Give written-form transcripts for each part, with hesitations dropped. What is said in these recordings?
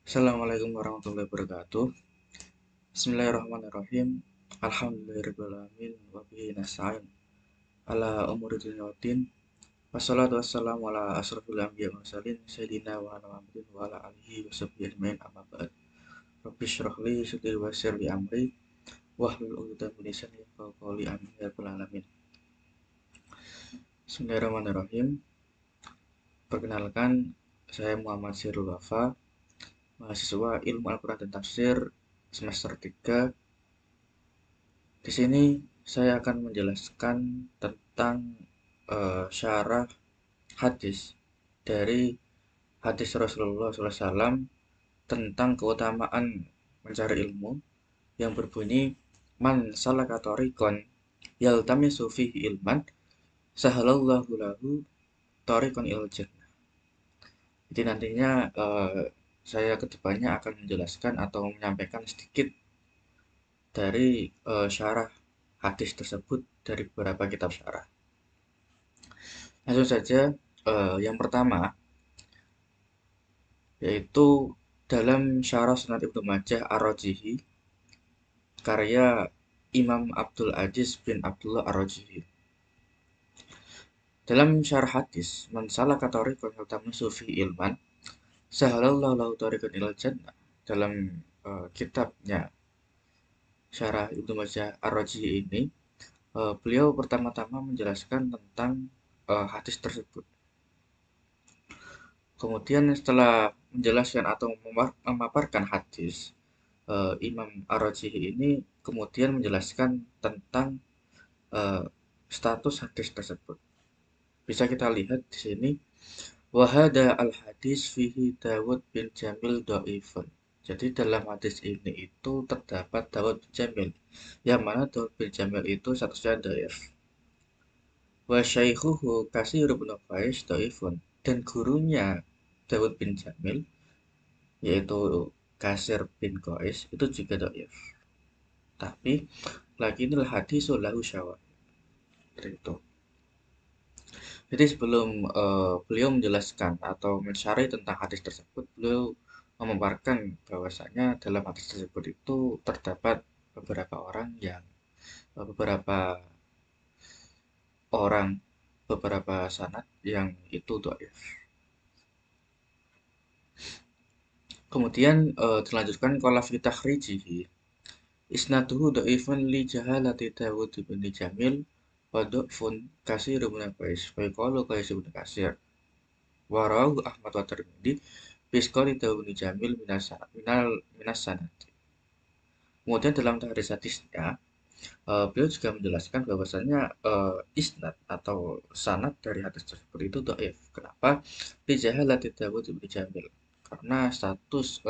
Assalamualaikum warahmatullahi wabarakatuh. Bismillahirrahmanirrahim. Alhamdulillahirabbil alamin wa bihi nasta'in ala umuri dunya waddin. Wassalatu wassalamu ala asrofil anbiya wal mursalin sayyidina wa Muhammadin wa ala alihi wa sahbihi ajmain amma ba'd. Rabbi shrah li sadri wa yassir li amri wahlul 'uqdatam min lisani yafqahu qawli amin ya rabbal alamin. Bismillahirrahmanirrahim. Perkenalkan, saya Muhammad Syahrul Wafa, mahasiswa Ilmu Al-Quran dan Tafsir semester 3. Di sini saya akan menjelaskan tentang syarah hadis dari hadis Rasulullah SAW tentang keutamaan mencari ilmu yang berbunyi man salaka thoriqan yaltamisu fihi ilman sahalallahu lahu thoriqan ilal jannah. Jadi nantinya saya kedepannya akan menjelaskan atau menyampaikan sedikit dari syarah hadis tersebut dari beberapa kitab syarah. Langsung saja, yang pertama yaitu dalam syarah Sunan Ibnu Majah Ar-Rajihi karya Imam Abdul Aziz bin Abdullah Ar-Rajihi. Dalam syarah hadis man salaka thariqan yaltamisu fihi ilman sahalallahu lahu thariqan ilal jannah, dalam kitabnya syarah Ibnu Majah Ar-Rajihi ini, beliau pertama-tama menjelaskan tentang hadis tersebut. Kemudian setelah menjelaskan atau memaparkan hadis, Imam Ar-Rajihi ini kemudian menjelaskan tentang status hadis tersebut. Bisa kita lihat di sini, wahada al-hadis fihi Dawud bin Jamil dhaifun. Jadi dalam hadis ini itu terdapat Dawud bin Jamil, yang mana Dawud bin Jamil itu statusnya dhaif. Wa syaikhuhu Katsir bin Qais dhaifun, dan gurunya Dawud bin Jamil yaitu Katsir bin Qais itu juga dhaif. Tapi lakinnal hadisul lahu syawahid. Itu. Jadi sebelum beliau menjelaskan atau mensyarah tentang hadis tersebut, beliau memaparkan bahwasanya dalam hadis tersebut itu terdapat beberapa orang yang beberapa orang beberapa sanad yang itu dhaif. Kemudian dilanjutkan qala fi takhrijihi isnaduhu dhaifun li jahalati Dawud bin Jamil wa dhafun Katsir bin Qais fa qalu Qais bin Katsir wa rawahu Ahmad wa Tirmidzi bisqali Dawud bin Jamil minas sanad. Kemudian dalam hadis hadisnya beliau juga menjelaskan bahwasanya isnad atau sanad dari hadis tersebut itu dhaif. Kenapa? Li jahalati Dawud bin Jamil. Karena status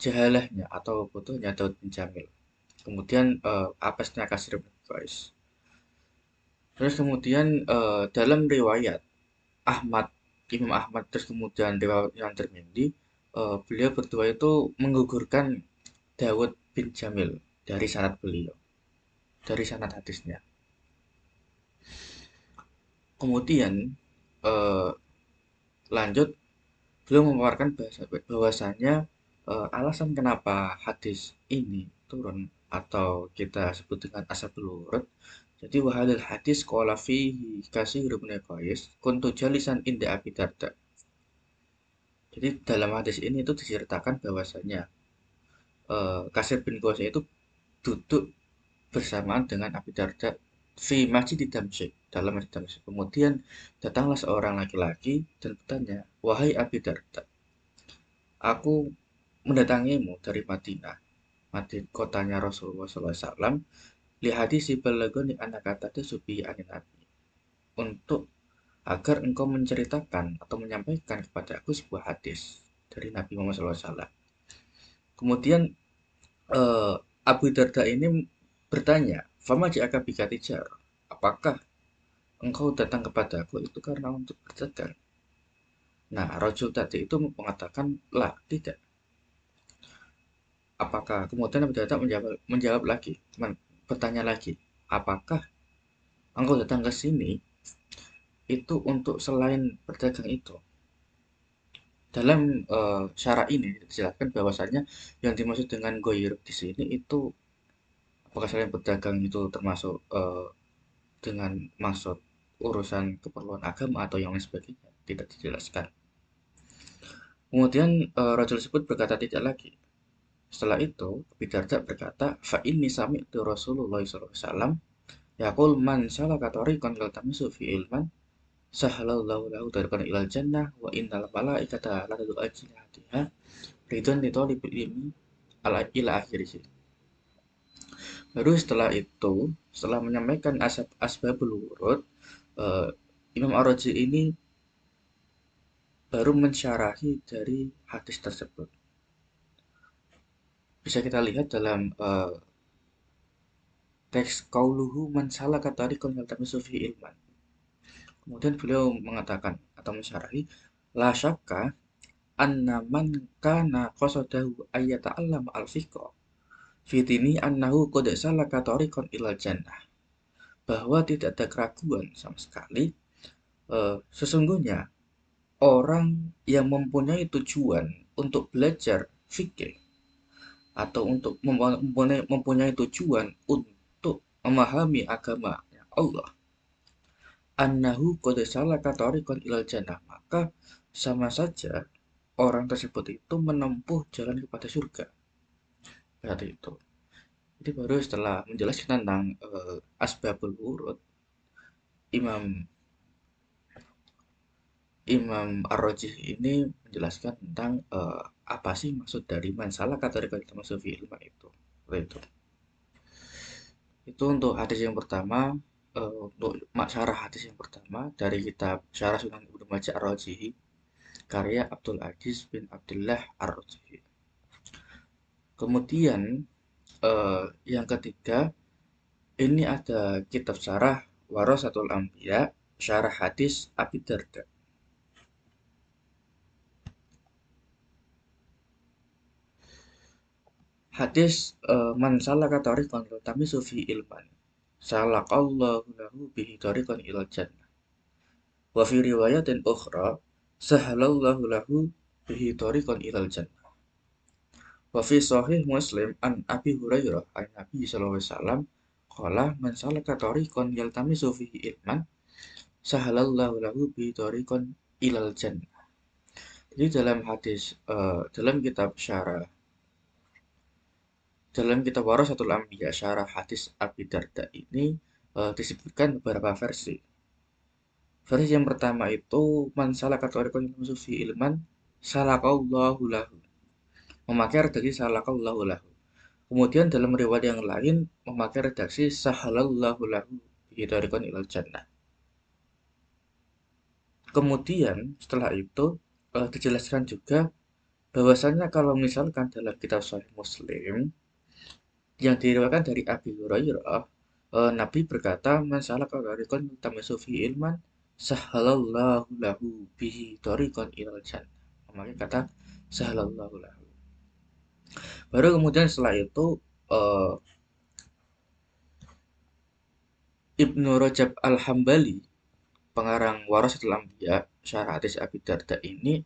jahalahnya atau butuhnya Daud bin Jamil. Kemudian apesnya Katsir bin Qais. Terus kemudian dalam riwayat Ahmad, Imam Ahmad, terus kemudian riwayat yang Tirmidzi, beliau berdua itu menggugurkan Dawud bin Jamil dari sanad beliau, dari sanad hadisnya. Kemudian eh, lanjut, beliau memaparkan bahwasanya alasan kenapa hadis ini turun atau kita sebut dengan ashabul wurud. Jadi wahadil hadis qala fihi Katsir bin Qais kuntu jalisan inda Abi Darda. Jadi dalam hadis ini itu diceritakan bahwasanya Katsir bin Qais itu duduk bersamaan dengan Abi Darda fi masjid di Damsyik, dalam masjid Damsyik. Kemudian datanglah seorang laki-laki dan bertanya, wahai Abi Darda, aku mendatangimu dari Madinah, kotanya Rasulullah SAW, li hadisi balagoni anak kata subi anin nabi, untuk agar engkau menceritakan atau menyampaikan kepada aku sebuah hadis dari Nabi Muhammad SAW. Kemudian eh, Abu Darda ini bertanya, Fama ja'aka bika tijar, apakah engkau datang kepadaku itu karena untuk berdagang? Nah, Rajul tadi itu mengatakan, lah, tidak. Apakah kemudian Abu Darda menjawab lagi, bertanya lagi, apakah engkau datang ke sini itu untuk selain berdagang itu? dalam syara ini dijelaskan bahwasanya yang dimaksud dengan goir di sini itu apakah selain berdagang itu termasuk dengan maksud urusan keperluan agama atau yang lain sebagainya tidak dijelaskan. Kemudian Rasul tersebut berkata tidak lagi. Setelah itu Abu Darda berkata, fa inni sami'tu Rasulullah sallallahu alaihi wasallam yaqul man salaka tariqan yaltamisu fi ilman sahhalallahu lahu tariqan ilal jannah wa innal malaikata la tad'u ajnihatiha ridwan li talibil ilmi ala ila akhir sih. Baru setelah itu, setelah menyampaikan asbabul wurud, eh, Imam Ar-Razi ini baru mensyarahi dari hadis tersebut. Bisa kita lihat dalam teks qauluhu man salaka tariqan yaltamisu fihi ilman. Kemudian beliau mengatakan atau mensyarahi la syakka anna man kana qasadahu ayyata'allama al-fiqh fi dini annahu qad salaka tariqan ilal jannah. Bahwa tidak ada keraguan sama sekali sesungguhnya orang yang mempunyai tujuan untuk belajar fikih atau untuk mempunyai tujuan untuk memahami agama Allah, annahu qad salaka tariqan ilal jannah, maka sama saja orang tersebut itu menempuh jalan kepada surga. Berarti itu. Jadi baru setelah menjelaskan tentang asbabul wurud, Imam Imam Ar-Rajih ini menjelaskan tentang apa sih maksud dari mansalah kata dari termasuk fi ilman itu. Seperti itu. Itu untuk hadis yang pertama, untuk syarah hadis yang pertama dari kitab Syarah Sunan Ibnu Majah Ar-Rajihi karya Abdul Aziz bin Abdullah Ar-Rajihi. Kemudian yang ketiga ini ada kitab syarah Warasatul Anbiya, syarah hadis Abi Darda. Hadis man salaka tariqan yaltamisu fi ilman salaqallahu lahu bihi tariqan ilal jannah. Wa fi riwayatin ukhra sahalallahu lahu bihi tariqan ilal jannah. Wa fi sahih Muslim an Abi Hurairah an Nabi sallallahu alaihi wasallam qala man salaka tariqan yaltamisu fihi ilman sahalallahu lahu bihi tariqan ilal jannah. Jadi dalam hadis dalam kitab syarah dalam kitab Warasatul Anbiya syarah hadis Abi Darda ini disebutkan beberapa versi. Versi yang pertama itu man salaka tariqan yaltamisu fi ilman salaqallahu lahu. Memakai redaksi salaqallahu lahu. Kemudian dalam riwayat yang lain memakai redaksi sahalallahu lahu bi tariqan ilal jannah. Kemudian setelah itu dijelaskan juga bahwasanya kalau misalkan dalam kitab Sahih Muslim yang diriwayatkan dari Abi Hurairah, Nabi berkata, "Man salaka tariqan yaltamisu fihi ilman, sahalallahu lahu bihi tariqan ilal jannah." Memakai kata sahalallahu lahu. Baru kemudian setelah itu eh, Ibnu Rajab Al-Hambali, pengarang Warasatul Anbiya, syarah hadis Abi Darda ini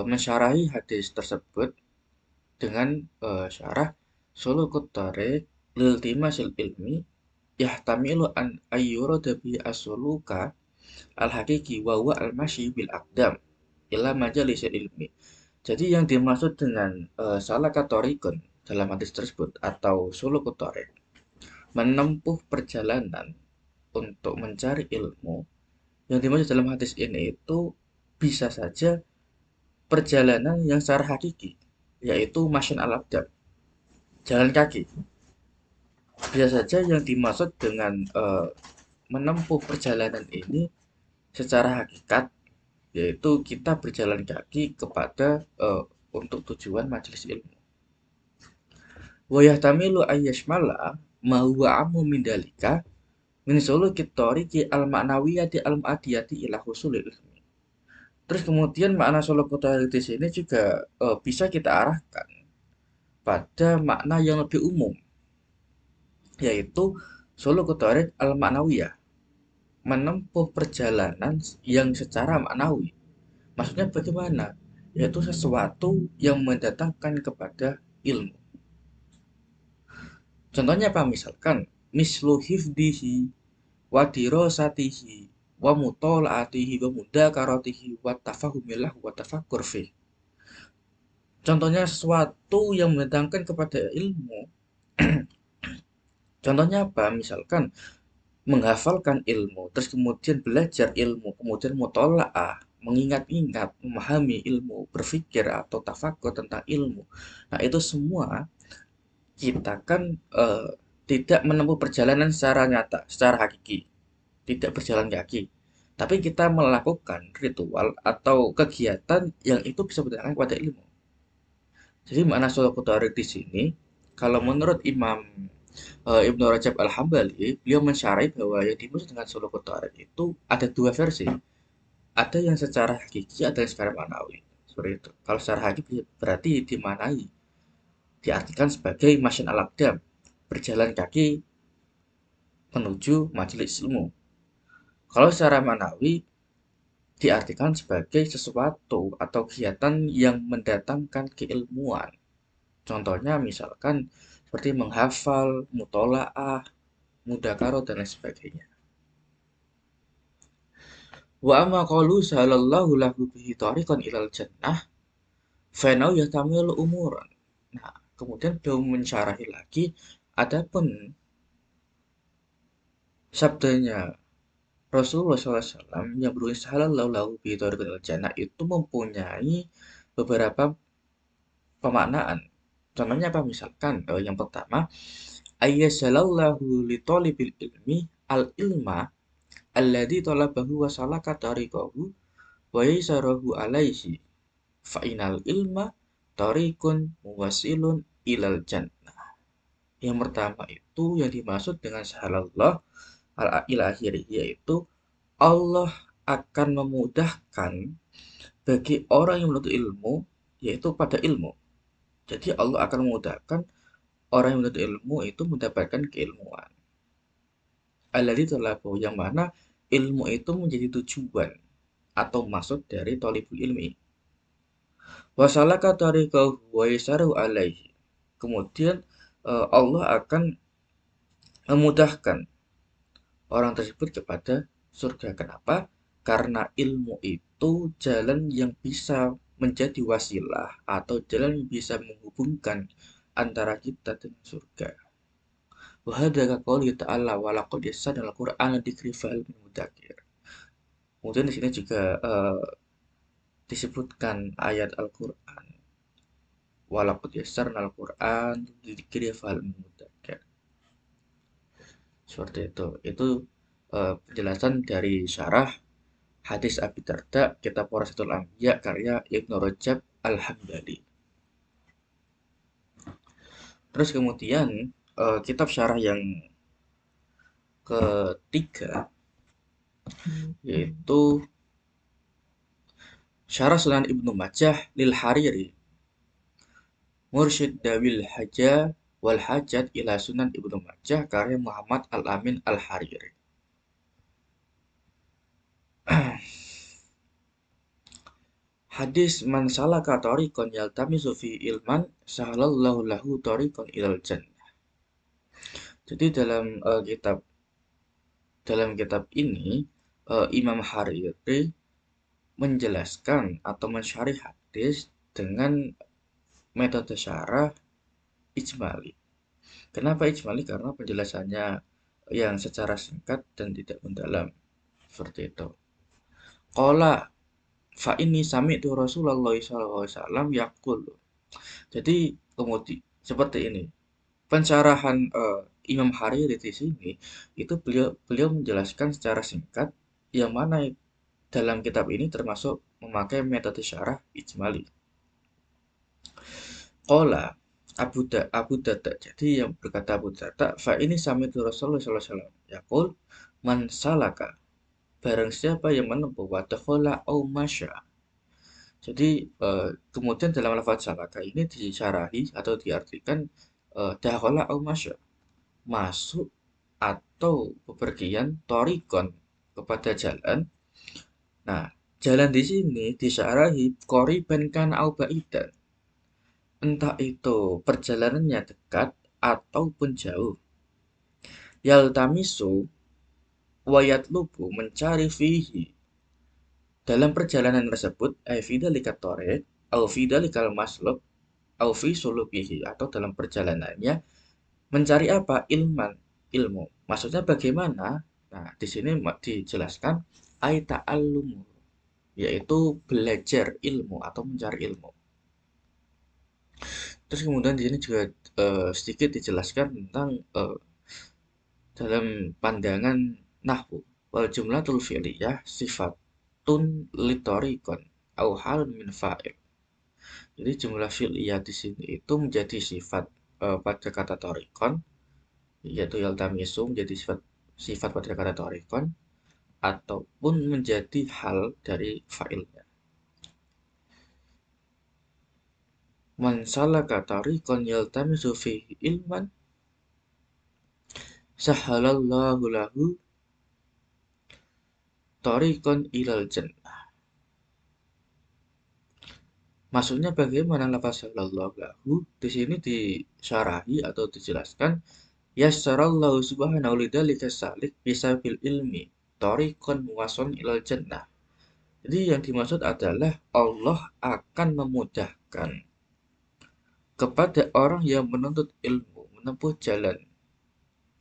mensyarahi hadis tersebut dengan syarah sulukut tariq lil timasil ilmi yahtamilu an ayyurada bi asuluka al hakiki wa huwa al masyi bil aqdam ila majalisil ilmi. Jadi yang dimaksud dengan salaka tariqun dalam hadis tersebut atau sulukut tariq menempuh perjalanan untuk mencari ilmu. Yang dimaksud dalam hadis ini itu bisa saja perjalanan yang secara hakiki, yaitu masyan al-abdab, jalan kaki. Bisa saja yang dimaksud dengan menempuh perjalanan ini secara hakikat, yaitu kita berjalan kaki kepada untuk tujuan majelis ilmu. Wa yahtamilu ayyashmala ma huwa ammu min dalika min sulukit tariqi al-ma'nawiyati al-ma'adiyati ila husulil ilmi. Terus kemudian makna solokutoritis di sini juga bisa kita arahkan pada makna yang lebih umum, yaitu solokutorik al-ma'nawiyah, menempuh perjalanan yang secara maknawi. Maksudnya bagaimana? yaitu sesuatu yang mendatangkan kepada ilmu. Contohnya apa? Misalkan mislu hifdihi wa dirasatihi wa mutolaatihi wa mudakaratihi wa tafahumillah wa tafakkur fih. Contohnya sesuatu yang mendatangkan kepada ilmu. Contohnya apa? Misalkan menghafalkan ilmu, terus kemudian belajar ilmu, kemudian mutolaah, mengingat-ingat, memahami ilmu, berpikir atau tafakur tentang ilmu. Nah, itu semua kita kan tidak menempuh perjalanan secara nyata, secara hakiki, tidak berjalan kaki. Tapi kita melakukan ritual atau kegiatan yang itu bisa berdampak pada ilmu. Jadi makna suluk di sini, kalau menurut Imam Ibnu Rajab Al-Hambali, beliau mensyarahi bahwa yang dimaksud dengan suluk itu ada dua versi. Ada yang secara hakiki, ada yang secara manawi. Seperti itu. Kalau secara hakiki berarti dimanai, diartikan sebagai masyin al-aqdam, berjalan kaki menuju majelis ilmu. Kalau secara manawi diartikan sebagai sesuatu atau kegiatan yang mendatangkan keilmuan. Contohnya misalkan seperti menghafal, mutolaah, mudzakarah dan lain sebagainya. Wa amma qalu sallallahu lahu bihi tariqan ilal jannah fa yatamilu umuran. Nah, kemudian beliau mensyarahi lagi adapun sabdanya Rasulullah SAW yang berulis sallallahu lahu bihi tariqan ilal jannah itu mempunyai beberapa pemaknaan. Contohnya apa? Misalkan yang pertama, ayyasalallahu li talibil ilmi al ilma alladhi talabahu wa salaka tariqahu wa yaysarahu alaihi fa inal ilma tariqun muwasilun ilal jannah. Yang pertama itu yang dimaksud dengan sahalallah al akhiri yaitu Allah akan memudahkan bagi orang yang menuntut ilmu yaitu pada ilmu. Jadi Allah akan memudahkan orang yang menuntut ilmu itu mendapatkan keilmuan. Alladzi talabu yang mana ilmu itu menjadi tujuan atau maksud dari thalibul ilmi. Wasalaka tariqahu wa yasaru alaihi. Kemudian Allah akan memudahkan orang tersebut kepada surga. Kenapa? Karena ilmu itu jalan yang bisa menjadi wasilah atau jalan yang bisa menghubungkan antara kita dengan surga. Wahada kaqouli ta'ala wa laqad yassarnal Qur'ana lidzikri fahal min mudzakir. Kemudian di sini juga disebutkan ayat Al-Qur'an. Wa laqad yassarnal Qur'an lidzikri fahal min mudzakir. Seperti itu. Itu penjelasan dari syarah hadis Abi Darda kitab Warasatul Anbiya karya Ibnu Rajab Al-Hambali. Terus kemudian kitab syarah yang ketiga yaitu Syarah Sunan Ibnu Majah lil Hariri Mursyid Dawil Haja wal Hajat ila Sunan Ibnu Majah karya Muhammad Al-Amin Al-Hariri. Hadis man salaka tariqan yaltamisu fi ilman sahalallahu lahu tariqan ilal jannah. Jadi dalam kitab ini Imam Hariri menjelaskan atau mensyarih hadis dengan metode syarah ijmali. Kenapa ijmali? Karena penjelasannya yang secara singkat dan tidak mendalam. Seperti itu. Qala fa ini sami'tu Rasulullah SAW yaqul. Jadi kemudian seperti ini. Pencerahan Imam Hariri di sini itu beliau menjelaskan secara singkat yang mana dalam kitab ini termasuk memakai metode syarah ijmali. Qala Abu Darda. Jadi yang berkata Abu Darda, fa ini sami'tu Rasulullah sallallahu alaihi wasallam yaqul man salaka barang siapa yang menempuh wa dakhala au masya. Jadi kemudian dalam lafaz salaka ini disyarahi atau diartikan dakhala au masya, masuk atau bepergian torikon kepada jalan. Nah, Jalan di sini disyarahi qoriban kana au ba'idan. Entah itu perjalanannya dekat ataupun jauh. Yaltamisu wa yatlubu mencari fihi dalam perjalanan tersebut fi dzalika thariq au fi dzalikal masluk au fi sulukihi atau dalam perjalanannya mencari apa? Ilman, ilmu. Maksudnya bagaimana? Nah, di sini dijelaskan ai ta'allumu, yaitu belajar ilmu atau mencari ilmu. Terus kemudian di sini juga sedikit dijelaskan tentang dalam pandangan nahwu wal jumlatul fi'liyah sifatun litorikon au hal min fa'il. Jadi jumlah fi'liyah di sini itu menjadi sifat pada kata torikon, yaitu yaltamisu menjadi sifat pada kata torikon ataupun menjadi hal dari fa'ilnya. Man salaka tariqan yaltamisu fihi ilman sahalallahu lahu tariqan ilal jannah. Maksudnya bagaimana lafaz sahalallahu lahu? Di sini disyarahi atau dijelaskan yassarallahu subhanahu lidzalika salik bisabil ilmi tariqan muwason ilal jannah. Jadi yang dimaksud adalah Allah akan memudahkan kepada orang yang menuntut ilmu, menempuh jalan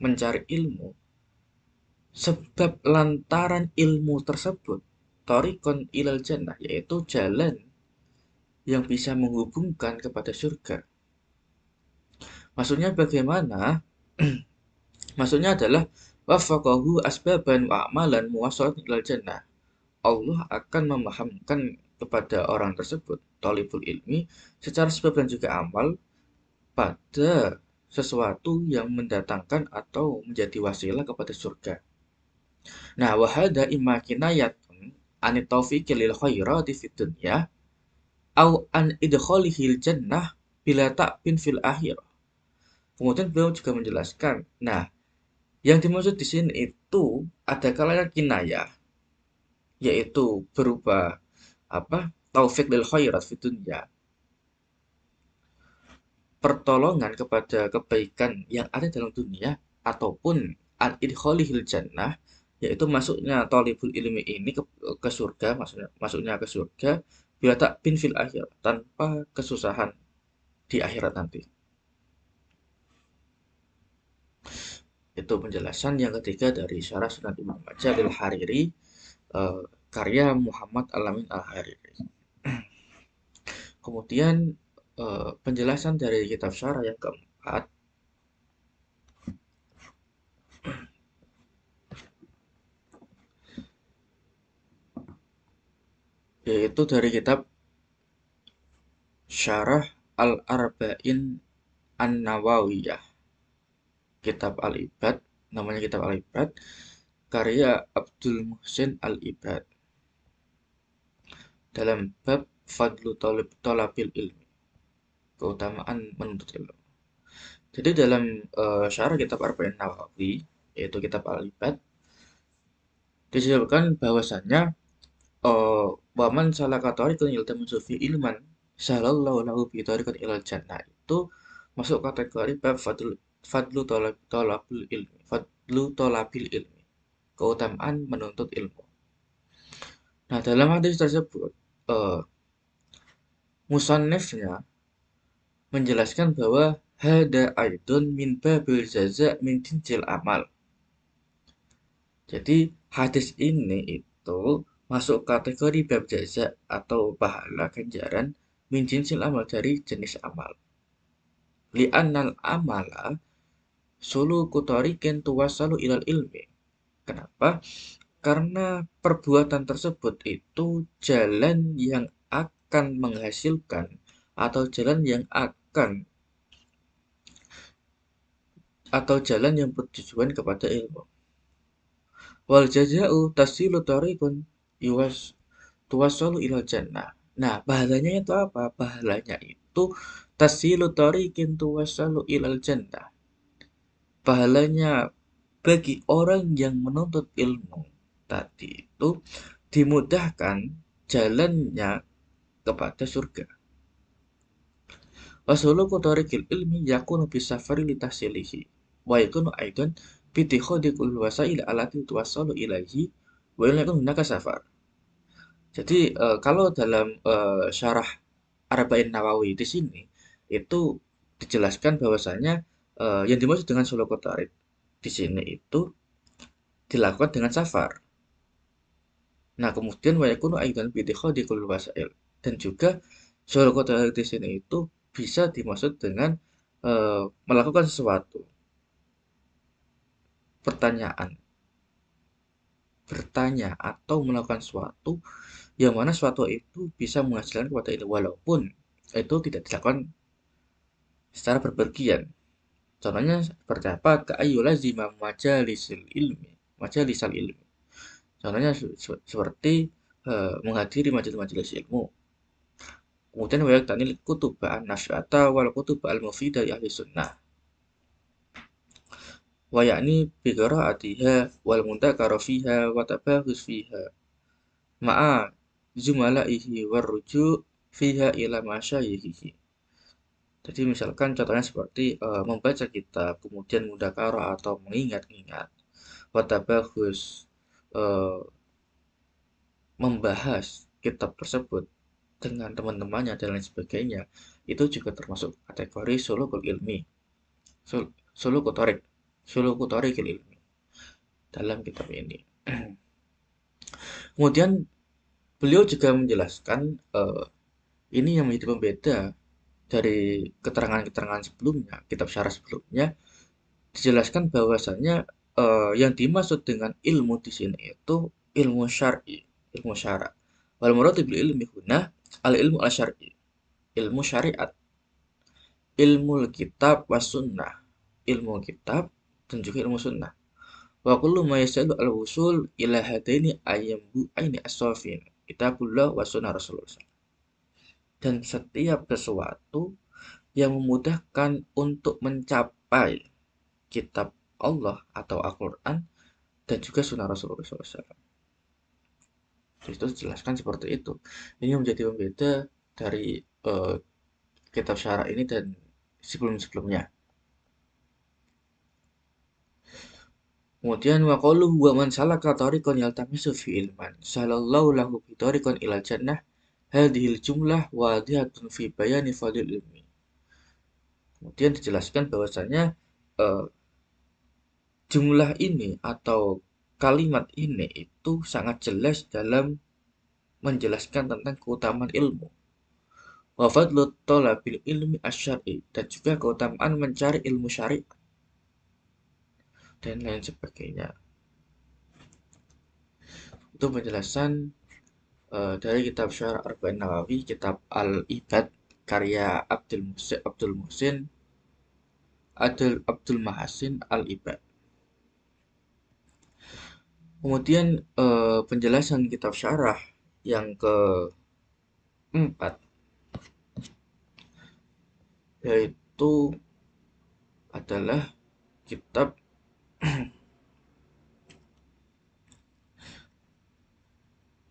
mencari ilmu, sebab lantaran ilmu tersebut, torikon ilal jannah, yaitu jalan yang bisa menghubungkan kepada surga. Maksudnya bagaimana? Maksudnya adalah wafaqahu asbaban wa amalan muwasalat ilal jannah. Allah akan memahamkan kepada orang tersebut, talibul ilmi, secara sebab dan juga amal pada sesuatu yang mendatangkan atau menjadi wasilah kepada surga. Nah, wahada imma kinayatun an taufiqi lil khairati fid dunya au an idkhalihil jannah bila ta'bin fil akhirah. Kemudian beliau juga menjelaskan, nah, yang dimaksud di sini itu ada kalanya kinayah, yaitu berupa apa? Taufik lil khairat fid dunya, pertolongan kepada kebaikan yang ada dalam dunia ataupun an idkhalihil jannah, yaitu masuknya thalibul ilmi ini ke surga, masuknya ke surga bila tak bin fil akhir, tanpa kesusahan di akhirat nanti. Itu penjelasan yang ketiga dari Syarah Sunan Imam Majah Al Hariri, eh, karya Muhammad Alamin Al Hariri. Kemudian penjelasan dari kitab syarah yang keempat, yaitu dari kitab Syarah Al-Arba'in An-Nawawiyah, kitab Al-Ibad, namanya kitab Al-Ibad, karya Abdul Muhsin Al-Ibad, dalam bab Fadlu Tolabil Ilmi, keutamaan menuntut ilmu. Jadi dalam syarah kitab Arba'in Nawawi, yaitu kitab Al-Ibad, disebutkan bahwasannya waman salaka tariqan yaltamisu fi ilman salallahu lahu bi tariqan ilal jannah, itu masuk kategori bab fadlu tolabil ilmi, keutamaan menuntut ilmu. Nah, dalam hadis tersebut musannifnya menjelaskan bahwa hada aidun min babil jaza min jinsil amal. Jadi hadis ini itu masuk kategori bab jaza atau pahala ganjaran min jinsil amal, dari jenis amal. Li'annal amala suluku tariqin tuwassalu ilal ilmi. Kenapa? Karena perbuatan tersebut itu jalan yang akan menghasilkan atau jalan yang bertujuan kepada ilmu. Wal jaza'u tasilu tariqun tuwassalu ilal jannah. Nah, pahalanya itu apa? Pahalanya itu tasilu tariqin tuwassalu ilal jannah. Pahalanya bagi orang yang menuntut ilmu tadi itu dimudahkan jalannya kepada surga. Wasuluku tariqil ilmi yakunu bisafari litasilihi wa yakunu aidan bitikhadi kulli wasail allati tuwassalu ilaihi wa in yakun hunaka safar. Jadi kalau dalam syarah Arba'in Nawawi di sini itu dijelaskan bahwasanya yang dimaksud dengan sulukut tarik di sini itu dilakukan dengan safar. Nah, kemudian wa yakunu aidan bi ittikhadil wasail, dan juga sulukut tarik di sini itu bisa dimaksud dengan melakukan sesuatu, pertanyaan, bertanya atau melakukan sesuatu yang mana sesuatu itu bisa menghasilkan kepada itu walaupun itu tidak dilakukan secara berpergian. Contohnya seperti apa? Ka'ayyu lazima majalisal ilmi. Contohnya seperti menghadiri majelis-majelis ilmu. Kemudian wa yaktanil kutuba an-nasyata wal kutuba al-mufidah li ahli sunnah. Wa yakni bi qiraatiha wal mundakara fiha wa tabahus fiha ma'a zumalaihi war ruju' fiha ila masyayikhihi. Jadi misalkan contohnya seperti membaca kitab, kemudian mudzakarah atau mengingat-ingat, watabagus membahas kitab tersebut dengan teman-temannya dan lain sebagainya, itu juga termasuk kategori sulukul ilmi, sulukut tarik, sulukut tarikil ilmi dalam kitab ini. Kemudian beliau juga menjelaskan ini yang menjadi pembeda dari keterangan-keterangan sebelumnya, kitab syarah sebelumnya, dijelaskan bahwasannya yang dimaksud dengan ilmu di sini itu ilmu syar'i, ilmu syara. Wal muradu bil ilmi huna al ilmu al syar'i, ilmu syariat, ilmu kitab was sunnah, ilmu kitab dan juga ilmu sunnah. Wa kullu ma yasadu al wusul ila hadaini ayyambu aini as-safin, kitabullah wa sunnah Rasulullah. Dan setiap sesuatu yang memudahkan untuk mencapai kitab Allah atau Al-Quran dan juga sunnah Rasulullah SAW. Itu dijelaskan seperti itu. Ini menjadi pembeda dari kitab syarah ini dan sebelum-sebelumnya. Kemudian wa qaluhu wa man salaka tariqan yaltamisu fi ilman salallahu lahu bi tariqan ilal jannah hadhil jumlah wadihatun fi bayani fadil ilmi. Kemudian dijelaskan bahwasanya jumlah ini atau kalimat ini itu sangat jelas dalam menjelaskan tentang keutamaan ilmu. Wa fadlu thalabil ilmi asy-syar'i, dan juga keutamaan mencari ilmu syariat dan lain sebagainya. Itu penjelasan dari kitab Syarah Arba'in Nawawi, kitab Al-Ibad karya Abdul Mahasin Al-Ibad. Kemudian penjelasan kitab syarah yang keempat yaitu adalah kitab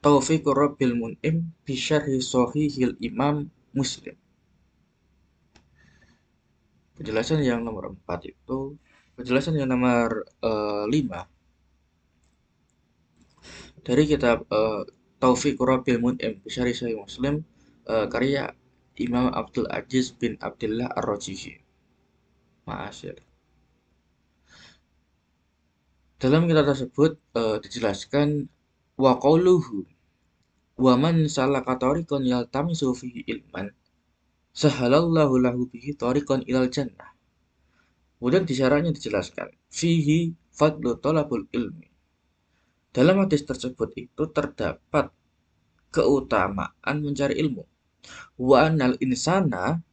Taufiqur Rabbil Mun'im bi Syarhi Shahihil Imam Muslim. Penjelasan yang nomor 4 itu, penjelasan yang nomor 5 dari kitab Taufiqur Rabbil Mun'im bi Syarhi Sahih Muslim karya Imam Abdul Aziz bin Abdullah Ar-Rajihi. Ma'asyir. Dalam kitab tersebut dijelaskan wa qauluhu wa man salaka tariqan yaltamisu fihi ilman sahalallahu lahu bihi tariqan ilal jannah. Kemudian di syarahnya dijelaskan fihi fadlu talabul ilmi. Dalam hadis tersebut itu terdapat keutamaan mencari ilmu. Wa annal insana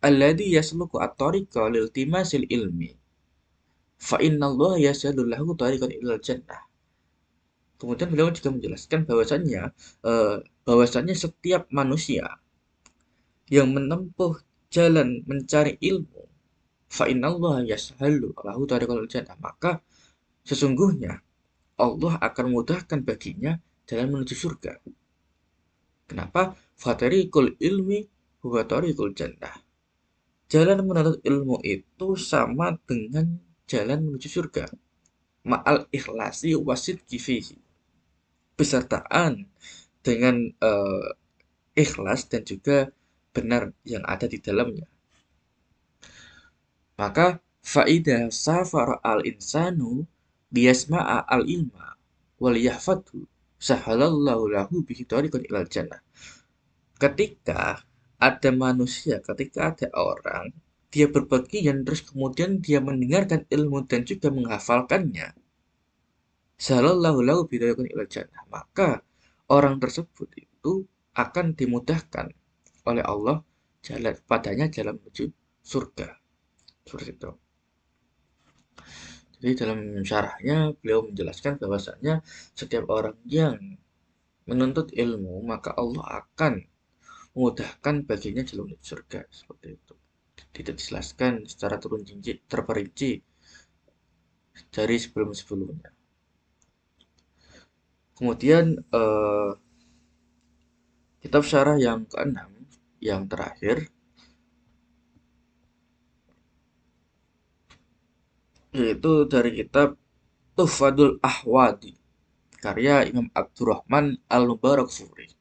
alladhi yasluku at-tariqa lil timasil ilmi fa innallaha yas'alu lahu tariqan ilal jannah. Kemudian beliau juga menjelaskan bahwasannya setiap manusia yang menempuh jalan mencari ilmu, fa innallaha yas'alu lahu tariqal jannah, maka sesungguhnya Allah akan memudahkan baginya jalan menuju surga. Kenapa? Fatarikul ilmi huwa tariqul jannah. Jalan menuntut ilmu itu sama dengan jalan menuju surga. Ma'al ikhlasi wasid fihi. Besertaan dengan ikhlas dan juga benar yang ada di dalamnya. Maka faida safara al insanu liyasma'a al ilma wal yahfadhu sahalallahu lahu bihi tariqan ilal jannah. Ketika ada manusia, ketika ada orang, dia berpergian terus kemudian dia mendengarkan ilmu dan juga menghafalkannya. Sahalallahu lahu bihi tariqan ilal jannah. Maka orang tersebut itu akan dimudahkan oleh Allah jalan padanya jalan menuju surga. Seperti itu. Jadi dalam syarahnya beliau menjelaskan bahwasanya setiap orang yang menuntut ilmu maka Allah akan memudahkan baginya jalan menuju surga seperti itu. Tidak dijelaskan secara terperinci dari sebelum-sebelumnya. Kemudian kitab syarah yang keenam yang terakhir yaitu dari kitab Tuhfadul Ahwadi karya Imam Abdurrahman Al-Mubarakfuri.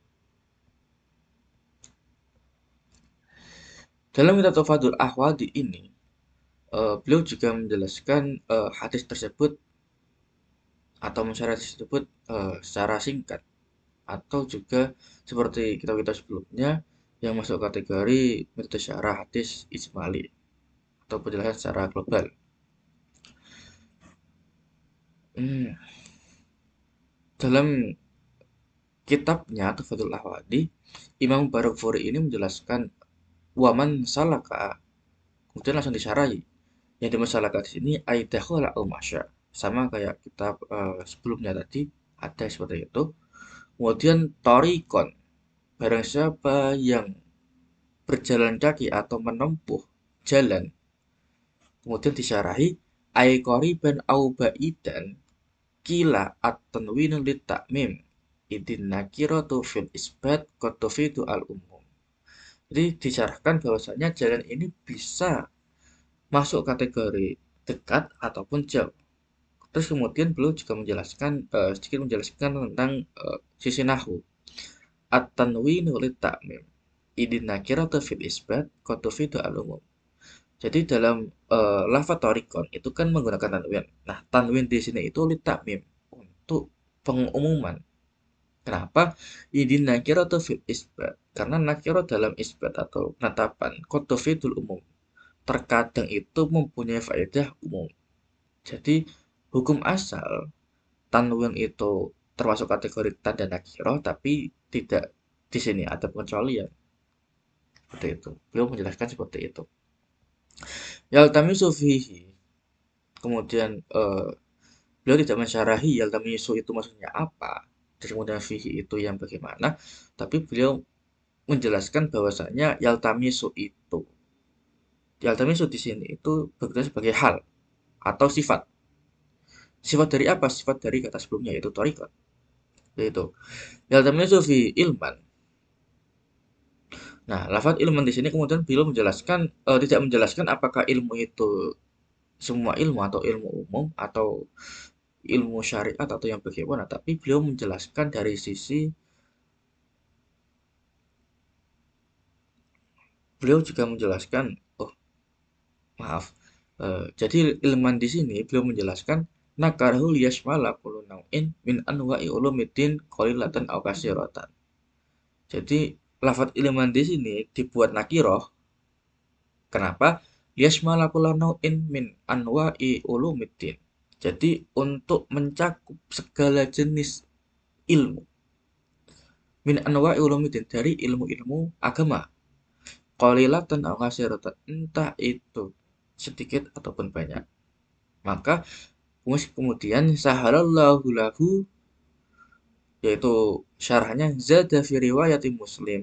Dalam kitab Tuhfadul Ahwadi ini beliau juga menjelaskan hadis tersebut atau masyarakat tersebut secara singkat atau juga seperti kitab-kitab sebelumnya yang masuk kategori metode syarah hadis ijmali atau penjelasan secara global. Dalam kitabnya Tuhfatul Ahwadi, Imam Barakfuri ini menjelaskan waman salaka, kemudian langsung disyarahi. Yang dimasalahkan di sini aidahul al-masya, sama kayak kitab sebelumnya tadi ada seperti itu. Kemudian torikon, barang siapa yang berjalan kaki atau menempuh jalan. Kemudian disyarahi ay qoriban au ba'idan kila at-tanwinu lit ta'mim idin nakiratu fil isbat qad tufidu al umum. Jadi disyarahkan bahwasanya jalan ini bisa masuk kategori dekat ataupun jauh. Terus kemudian beliau juga menjelaskan sedikit menjelaskan tentang sisi nahwu. At-tanwinu lit ta'mim idin nakiratu fil isbat qad tufidu al umum. Jadi dalam lafadz thariqon itu kan menggunakan tanwin. Nah, tanwin di sini itu litakmim untuk pengumuman. Kenapa? Idin nakiratu fil isbat. Karena nakirah dalam isbat atau penetapan qad umum. Terkadang itu mempunyai faedah umum. Jadi hukum asal tanwin itu termasuk kategori tanda nakirah tapi tidak di sini ada pengecualian. Seperti itu. Beliau menjelaskan seperti itu. Yaltamisu fihi. Kemudian beliau tidak mensyarahi yaltamisu itu maksudnya apa. Terus kemudian fihi itu yang bagaimana. Tapi beliau menjelaskan bahwasanya yaltamisu itu. Yaltamisu di sini itu bekerja sebagai hal atau sifat. Sifat dari apa? Sifat dari kata sebelumnya yaitu thariqat. Yaitu yaltamisu fi ilman. Nah, lafaz ilman di sini kemudian beliau menjelaskan tidak menjelaskan apakah ilmu itu semua ilmu atau ilmu umum atau ilmu syariat atau yang bagaimana, tapi beliau menjelaskan dari sisi beliau juga menjelaskan, oh maaf, jadi ilman di sini beliau menjelaskan nakarahu liyashmala kullu naw'in min anwa'i ulumiddin qalilatan aw katsiratan. Jadi lafadz ilman di sini dibuat nakiroh. Kenapa? Yashmala kullu naw'in min anwa'i ulumiddin. Jadi untuk mencakup segala jenis ilmu min anwa'i ulumiddin dari ilmu-ilmu agama. Qalilatan aw katsiratan, entah itu sedikit ataupun banyak. Maka kemudian sahalallahu lahu yaitu syarahnya zada fi riwayati Muslim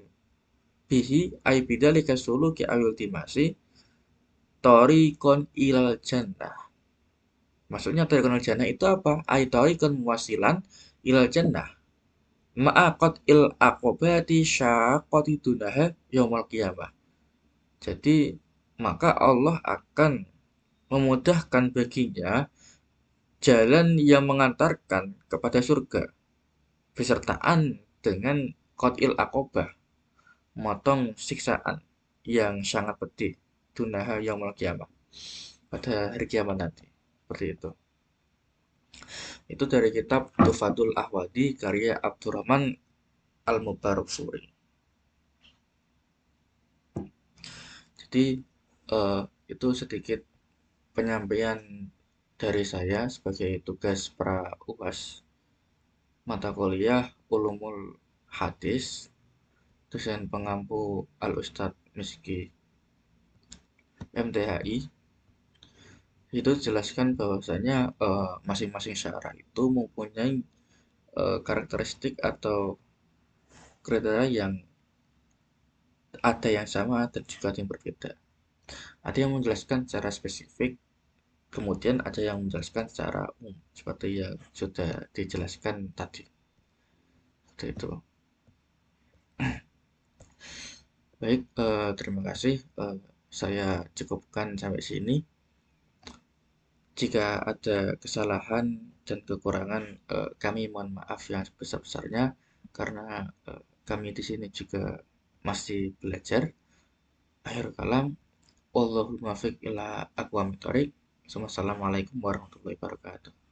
bihi ay bidzalika suluki awil timasi tariqon ilal jannah. Maksudnya tariqon ilal jannah itu apa? Ay tariqon muwasilan ilal jannah. Ma'a qat'il aqobati syaqqati dunaha yaumul qiyamah. Jadi, maka Allah akan memudahkan baginya jalan yang mengantarkan kepada surga besertaan dengan qat'il aqobah, motong siksaan yang sangat pedih dunaha yaumul qiyamah, pada hari kiamat nanti. Seperti itu. Itu dari kitab Tufatul Ahwadi karya Abdurrahman Al-Mubarak Suri. Jadi eh, itu sedikit penyampaian dari saya sebagai tugas pra UAS mata kuliah Ulumul Hadis dosen pengampu Al Ustadz Miski MTHI. Itu jelaskan bahwasanya masing-masing syarah itu mempunyai karakteristik atau kriteria yang ada yang sama dan juga ada yang berbeda. Ada yang menjelaskan secara spesifik, kemudian ada yang menjelaskan secara umum, seperti yang sudah dijelaskan tadi. Seperti itu. Baik, terima kasih. Saya cukupkan sampai sini. Jika ada kesalahan dan kekurangan, kami mohon maaf yang sebesar-besarnya karena kami di sini juga masih belajar. Akhir kalam, wallahul muwaffiq ila aqwamit thoriq. Wassalamualaikum warahmatullahi wabarakatuh.